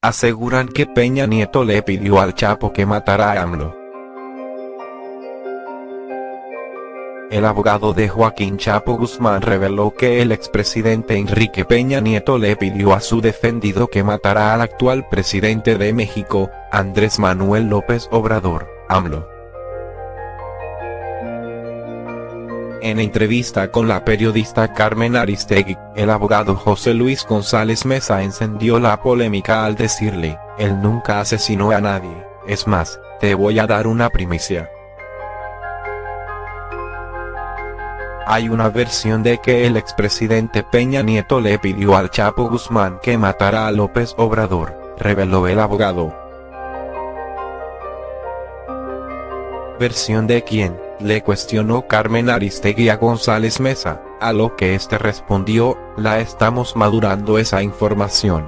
Aseguran que Peña Nieto le pidió al Chapo que matara a AMLO. El abogado de Joaquín Chapo Guzmán reveló que el expresidente Enrique Peña Nieto le pidió a su defendido que matara al actual presidente de México, Andrés Manuel López Obrador, AMLO. En entrevista con la periodista Carmen Aristegui, el abogado José Luis González Meza encendió la polémica al decirle: él nunca asesinó a nadie, es más, te voy a dar una primicia. Hay una versión de que el expresidente Peña Nieto le pidió al Chapo Guzmán que matara a López Obrador, reveló el abogado. ¿Versión de quién?, le cuestionó Carmen Aristegui a González Meza, a lo que este respondió: la estamos madurando esa información.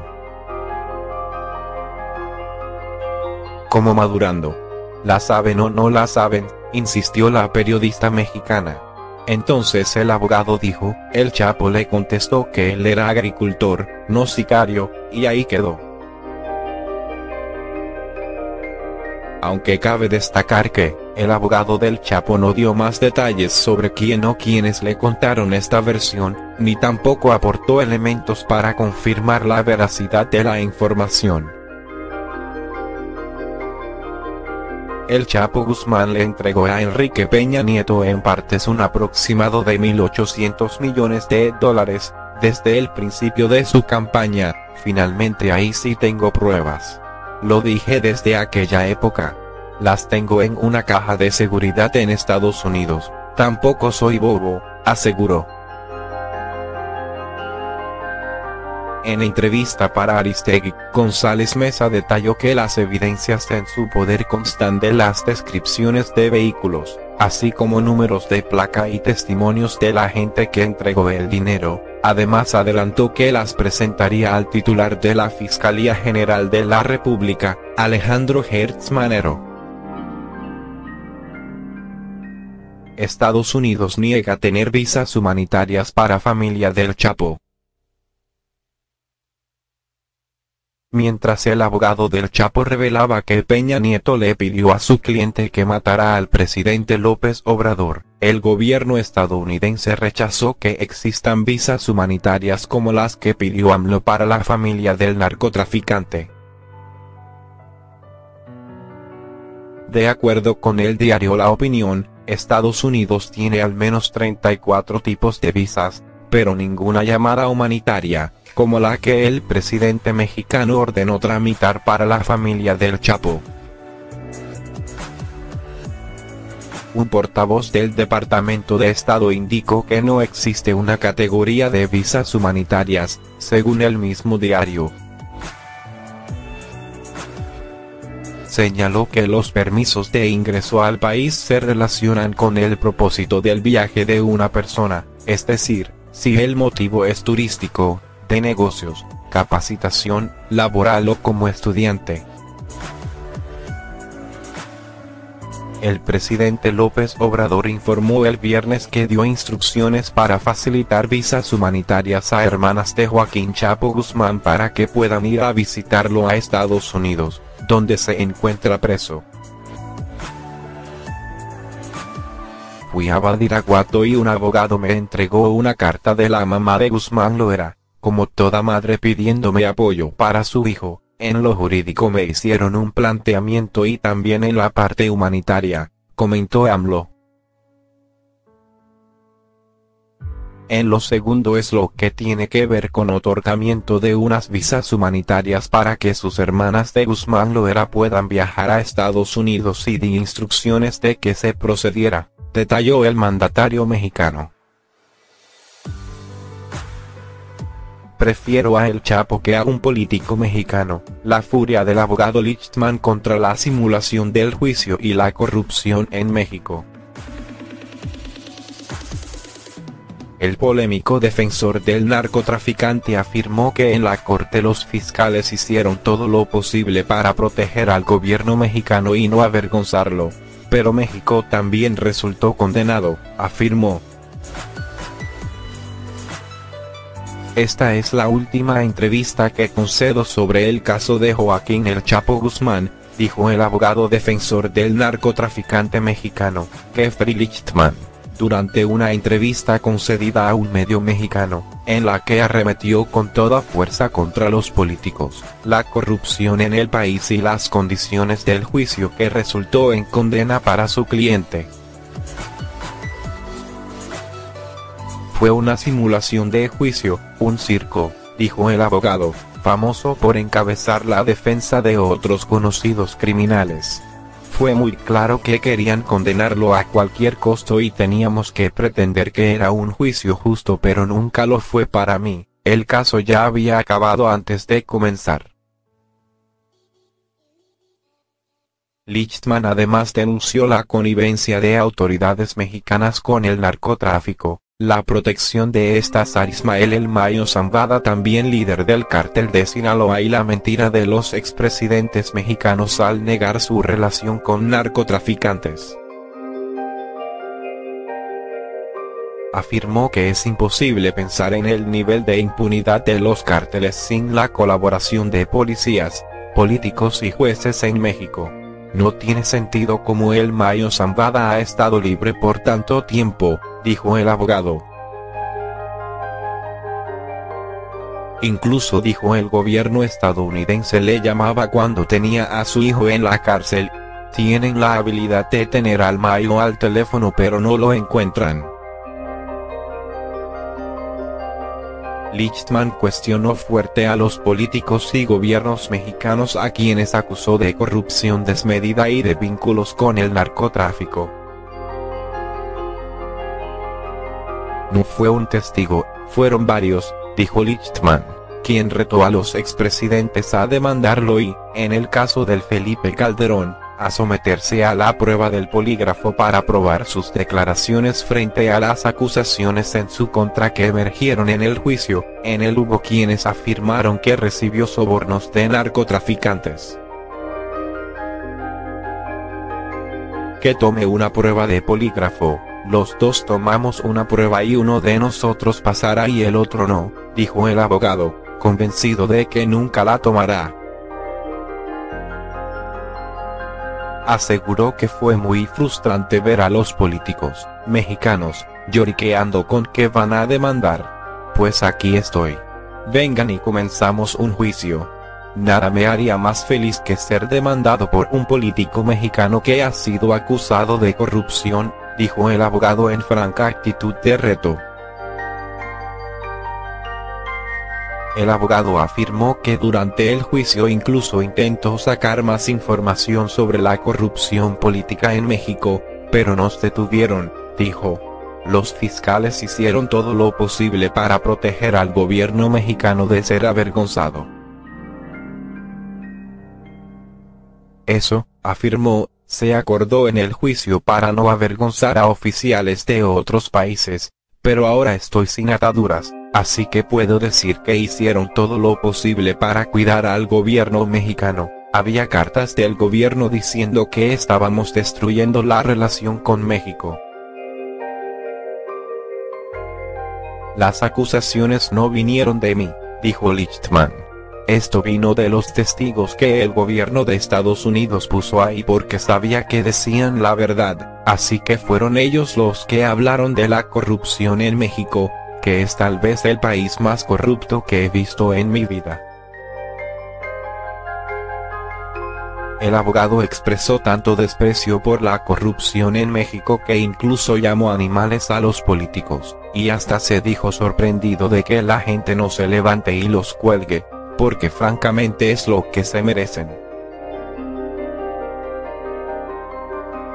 ¿Cómo madurando? ¿La saben o no la saben?, insistió la periodista mexicana. Entonces el abogado dijo: el Chapo le contestó que él era agricultor, no sicario, y ahí quedó. Aunque cabe destacar que el abogado del Chapo no dio más detalles sobre quién o quiénes le contaron esta versión, ni tampoco aportó elementos para confirmar la veracidad de la información. El Chapo Guzmán le entregó a Enrique Peña Nieto en partes un aproximado de $1.800 millones desde el principio de su campaña. Finalmente ahí sí tengo pruebas. Lo dije desde aquella época. Las tengo en una caja de seguridad en Estados Unidos. Tampoco soy bobo, aseguró. En entrevista para Aristegui, González Meza detalló que las evidencias en su poder constan de las descripciones de vehículos, así como números de placa y testimonios de la gente que entregó el dinero. Además adelantó que las presentaría al titular de la Fiscalía General de la República, Alejandro Gertz Manero. Estados Unidos niega tener visas humanitarias para familia del Chapo. Mientras el abogado del Chapo revelaba que Peña Nieto le pidió a su cliente que matara al presidente López Obrador, el gobierno estadounidense rechazó que existan visas humanitarias como las que pidió AMLO para la familia del narcotraficante. De acuerdo con el diario La Opinión, Estados Unidos tiene al menos 34 tipos de visas, pero ninguna llamada humanitaria, como la que el presidente mexicano ordenó tramitar para la familia del Chapo. Un portavoz del Departamento de Estado indicó que no existe una categoría de visas humanitarias, según el mismo diario. Señaló que los permisos de ingreso al país se relacionan con el propósito del viaje de una persona, es decir, si el motivo es turístico, de negocios, capacitación, laboral o como estudiante. El presidente López Obrador informó el viernes que dio instrucciones para facilitar visas humanitarias a hermanas de Joaquín Chapo Guzmán para que puedan ir a visitarlo a Estados Unidos, donde se encuentra preso. Fui a Badiraguato y un abogado me entregó una carta de la mamá de Guzmán Loera, como toda madre pidiéndome apoyo para su hijo. En lo jurídico me hicieron un planteamiento y también en la parte humanitaria, comentó AMLO. En lo segundo es lo que tiene que ver con otorgamiento de unas visas humanitarias para que sus hermanas de Guzmán Loera puedan viajar a Estados Unidos y di instrucciones de que se procediera, detalló el mandatario mexicano. Prefiero a El Chapo que a un político mexicano. La furia del abogado Lichtman contra la simulación del juicio y la corrupción en México. El polémico defensor del narcotraficante afirmó que en la corte los fiscales hicieron todo lo posible para proteger al gobierno mexicano y no avergonzarlo, pero México también resultó condenado, afirmó. Esta es la última entrevista que concedo sobre el caso de Joaquín El Chapo Guzmán, dijo el abogado defensor del narcotraficante mexicano, Jeffrey Lichtman, durante una entrevista concedida a un medio mexicano, en la que arremetió con toda fuerza contra los políticos, la corrupción en el país y las condiciones del juicio que resultó en condena para su cliente. Fue una simulación de juicio, un circo, dijo el abogado, famoso por encabezar la defensa de otros conocidos criminales. Fue muy claro que querían condenarlo a cualquier costo y teníamos que pretender que era un juicio justo, pero nunca lo fue para mí. El caso ya había acabado antes de comenzar. Lichtman además denunció la connivencia de autoridades mexicanas con el narcotráfico, la protección de estas a Ismael El Mayo Zambada, también líder del cártel de Sinaloa, y la mentira de los expresidentes mexicanos al negar su relación con narcotraficantes. Afirmó que es imposible pensar en el nivel de impunidad de los cárteles sin la colaboración de policías, políticos y jueces en México. No tiene sentido cómo El Mayo Zambada ha estado libre por tanto tiempo, dijo el abogado. Incluso dijo el gobierno estadounidense le llamaba cuando tenía a su hijo en la cárcel. Tienen la habilidad de tener al Mayo al teléfono pero no lo encuentran. Lichtman cuestionó fuerte a los políticos y gobiernos mexicanos, a quienes acusó de corrupción desmedida y de vínculos con el narcotráfico. No fue un testigo, fueron varios, dijo Lichtman, quien retó a los expresidentes a demandarlo y, en el caso del Felipe Calderón, a someterse a la prueba del polígrafo para probar sus declaraciones frente a las acusaciones en su contra que emergieron en el juicio. En él hubo quienes afirmaron que recibió sobornos de narcotraficantes. Que tome una prueba de polígrafo. Los dos tomamos una prueba y uno de nosotros pasará y el otro no, dijo el abogado, convencido de que nunca la tomará. Aseguró que fue muy frustrante ver a los políticos mexicanos lloriqueando con que van a demandar. Pues aquí estoy. Vengan y comenzamos un juicio. Nada me haría más feliz que ser demandado por un político mexicano que ha sido acusado de corrupción, dijo el abogado en franca actitud de reto. El abogado afirmó que durante el juicio incluso intentó sacar más información sobre la corrupción política en México, pero nos detuvieron, dijo. Los fiscales hicieron todo lo posible para proteger al gobierno mexicano de ser avergonzado. Eso, afirmó, se acordó en el juicio para no avergonzar a oficiales de otros países, pero ahora estoy sin ataduras. Así que puedo decir que hicieron todo lo posible para cuidar al gobierno mexicano. Había cartas del gobierno diciendo que estábamos destruyendo la relación con México. Las acusaciones no vinieron de mí, dijo Lichtman. Esto vino de los testigos que el gobierno de Estados Unidos puso ahí porque sabía que decían la verdad, así que fueron ellos los que hablaron de la corrupción en México, que es tal vez el país más corrupto que he visto en mi vida. El abogado expresó tanto desprecio por la corrupción en México que incluso llamó animales a los políticos, y hasta se dijo sorprendido de que la gente no se levante y los cuelgue, porque francamente es lo que se merecen.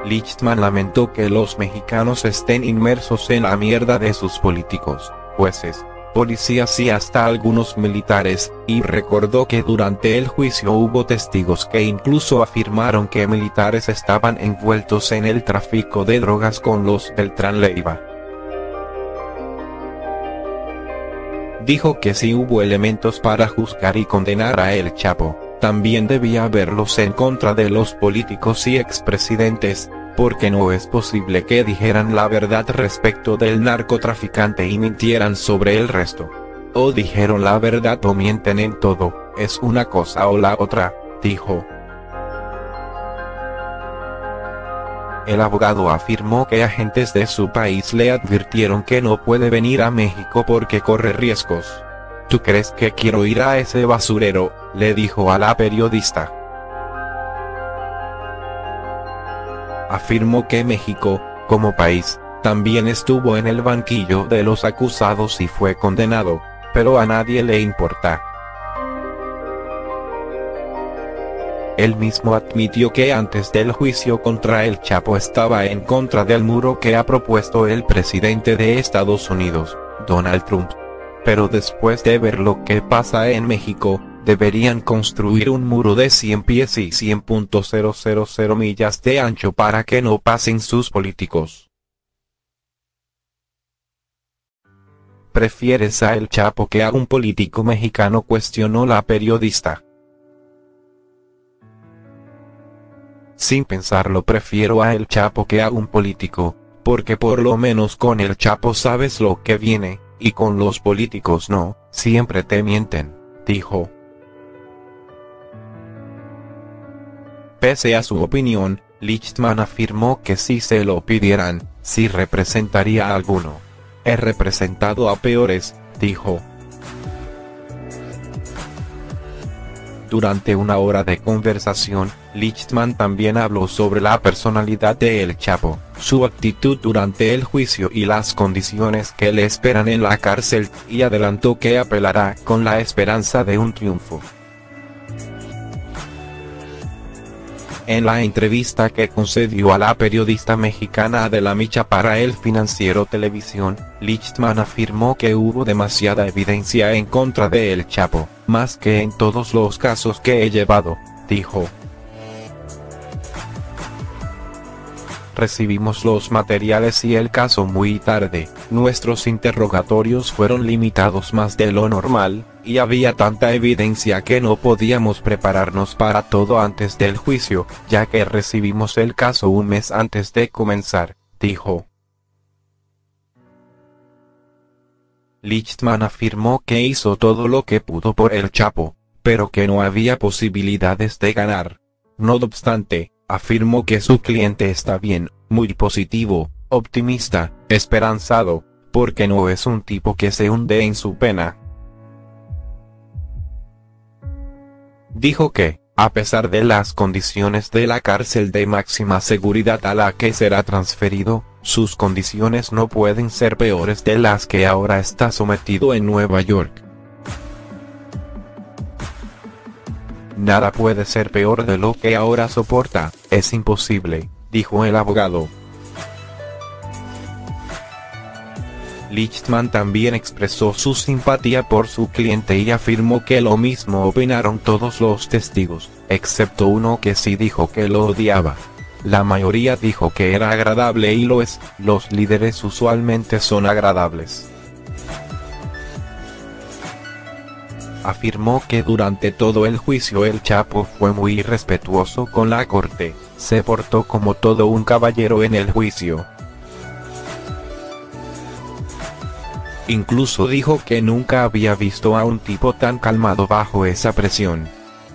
Lichtman lamentó que los mexicanos estén inmersos en la mierda de sus políticos, jueces, policías y hasta algunos militares, y recordó que durante el juicio hubo testigos que incluso afirmaron que militares estaban envueltos en el tráfico de drogas con los Beltrán Leiva. Dijo que si hubo elementos para juzgar y condenar a El Chapo, también debía haberlos en contra de los políticos y expresidentes, porque no es posible que dijeran la verdad respecto del narcotraficante y mintieran sobre el resto. O dijeron la verdad o mienten en todo, es una cosa o la otra, dijo. El abogado afirmó que agentes de su país le advirtieron que no puede venir a México porque corre riesgos. ¿Tú crees que quiero ir a ese basurero?, le dijo a la periodista. Afirmó que México, como país, también estuvo en el banquillo de los acusados y fue condenado, pero a nadie le importa. Él mismo admitió que antes del juicio contra el Chapo estaba en contra del muro que ha propuesto el presidente de Estados Unidos, Donald Trump. Pero después de ver lo que pasa en México, deberían construir un muro de 100 pies y 100.000 millas de ancho para que no pasen sus políticos. ¿Prefieres a El Chapo que a un político mexicano?, cuestionó la periodista. Sin pensarlo, prefiero a El Chapo que a un político, porque por lo menos con El Chapo sabes lo que viene, y con los políticos no, siempre te mienten, dijo. Pese a su opinión, Lichtman afirmó que si se lo pidieran, sí representaría a alguno. He representado a peores, dijo. Durante una hora de conversación, Lichtman también habló sobre la personalidad de El Chapo, su actitud durante el juicio y las condiciones que le esperan en la cárcel, y adelantó que apelará con la esperanza de un triunfo. En la entrevista que concedió a la periodista mexicana Adela Micha para El Financiero Televisión, Lichtman afirmó que hubo demasiada evidencia en contra de El Chapo, más que en todos los casos que he llevado, dijo. Recibimos los materiales y el caso muy tarde, nuestros interrogatorios fueron limitados más de lo normal, y había tanta evidencia que no podíamos prepararnos para todo antes del juicio, ya que recibimos el caso un mes antes de comenzar, dijo. Lichtman afirmó que hizo todo lo que pudo por El Chapo, pero que no había posibilidades de ganar. No obstante, afirmó que su cliente está bien, muy positivo, optimista, esperanzado, porque no es un tipo que se hunde en su pena. Dijo que, a pesar de las condiciones de la cárcel de máxima seguridad a la que será transferido, sus condiciones no pueden ser peores de las que ahora está sometido en Nueva York. Nada puede ser peor de lo que ahora soporta, es imposible, dijo el abogado. Lichtman también expresó su simpatía por su cliente y afirmó que lo mismo opinaron todos los testigos, excepto uno que sí dijo que lo odiaba. La mayoría dijo que era agradable y lo es, los líderes usualmente son agradables. Afirmó que durante todo el juicio El Chapo fue muy respetuoso con la corte, se portó como todo un caballero en el juicio. Incluso dijo que nunca había visto a un tipo tan calmado bajo esa presión.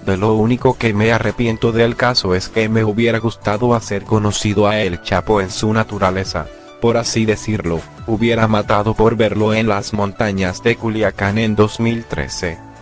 De lo único que me arrepiento del caso es que me hubiera gustado hacer conocido a El Chapo en su naturaleza, por así decirlo, hubiera matado por verlo en las montañas de Culiacán en 2013.